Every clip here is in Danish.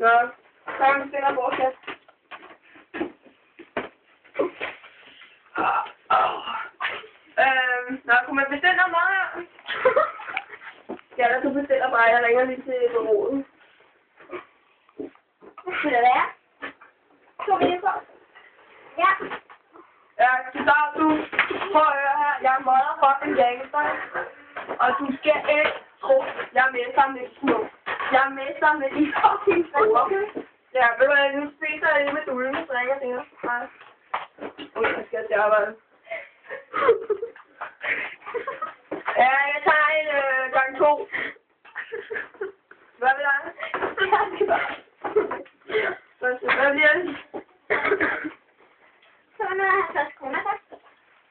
Nå, så er vi finder vores kat. Nå, kunne man bestille noget mad her? Ja, du bestiller bare. Jeg ringer lige til bureauet. Skal det være? Kom ind på. Ja. Ja, så du. Prøv at høre her. Jeg er motherfucking gangster. Og du skal ikke tro, jeg er mester med de små. Jeg er mester med de fucking store. Ja, ved du hvad, nu spiser jeg lige med dullen, så ringer det her. Nej. Okay, jeg skal til arbejde. Ja, jeg tager en gang 2. Hvad vil jeg? Hvad bliver det? Så er der 50 kroner, tak.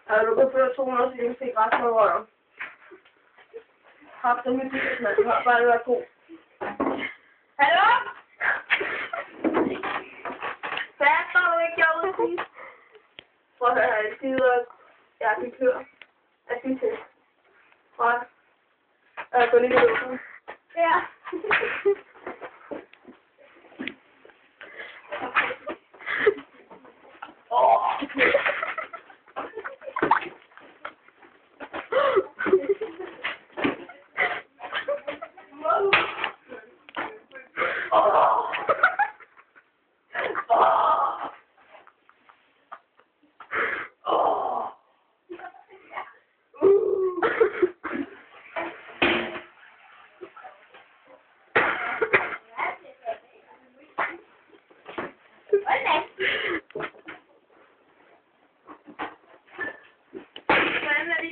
Ja, du kan føre 200, så jeg fik resten af røven. Haft det med dit, mand. Du har bare været god. Hallo? Hvad står du ikke derude at sige? Prøv at høre her, jeg skider. Jeg er klør. Jeg skal til. Prøv at. Jeg går lige med låsen. Ja.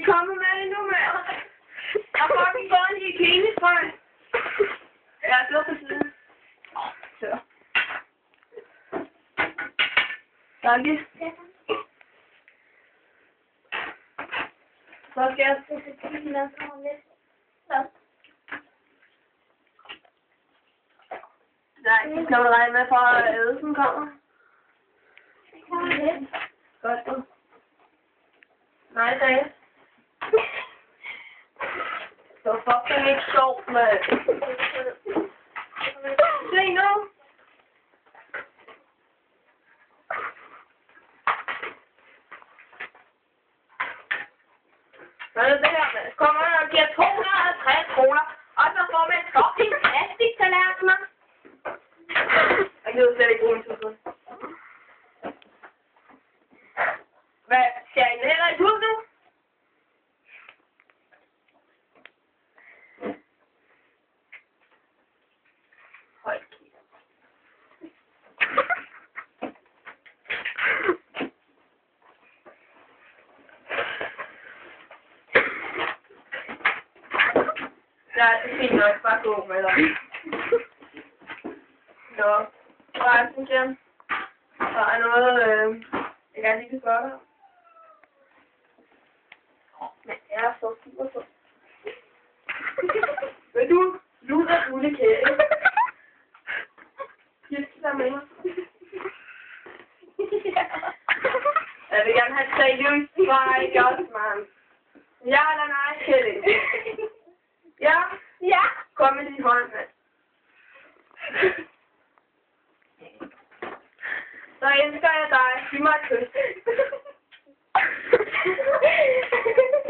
Kommer med endnu mere. Jeg har fucking fået en hygienistrøg. Ja, det var på siden. Så. Tak. Så skal jeg Nej, så skal man regne med for at ædelsen kommer. Godt så. Nej, dag. Det var fucking ikke sjovt, mand. Se nu. Hvad er det her, mand? Kommer der og giver 250 kroner, og så får man fucking plastiktallerkener. Jeg gider slet ikke bruge en tid. Hvad? Skal jeg heller ikke ud nu? Hold kæft. Ja, det er fint nok. Bare gå med dig. Nå. Forresten, Jen. Der er noget, jeg gerne lige kan spørge dig. Men jeg er så super så. Vil du luder ulekæde? Gift dig med mig. Jeg vil gerne have seriøst svar, ikke også, mand? Ja eller nej, Kjell? Ja? Ja. Kom med din hånd, mand. Så elsker jeg dig. Giv mig et kys.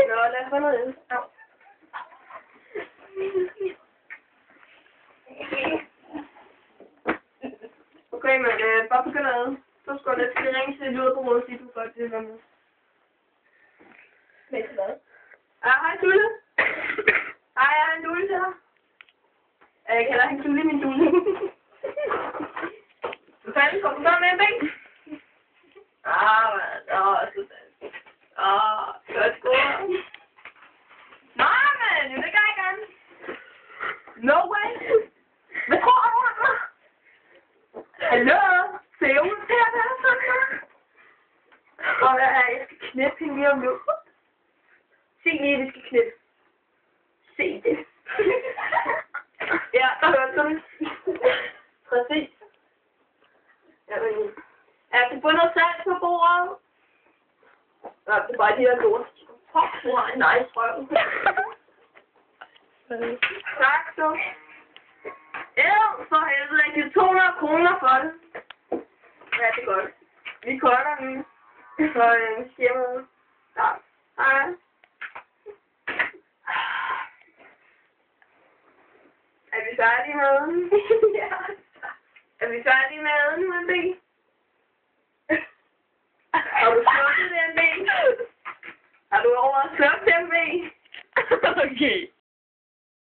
Nå, lad os få noget ind. Au. Okay, men bare begynd at æde. Så skal jeg lidt ringe til lyder på rådet, sige du godt til med. Med hvad? Hej, Tulle. Hej, jeg har en dulle til dig. Jeg kalder hende Tulle, min dulle. Hvad fanden, kom du så med en bænk? Sådan. Godt gået. Nej, men det gør jeg gerne. No way. Hvad tror du om mig? Hallo? Ser ud til at være sådan her? Og jeg skal knippe hende lige om nu. Se lige, vi skal knippe. Se det. Ja, der hørte du det. Præcis. Jamen, jeg kan få noget salt på bordet. Ja, det er bare de her lort. Fuck, du har en nice røv. Tak, så. Ja. for helvede. Jeg giver 200 kroner for det. Ja, det er godt. Vi korter nu. Så siger man. Ja. Hej. Er vi færdige med den? Ja. Er vi færdige med den, MB? Har du slukket den, MB? Har du over slukt den, MB? Okay.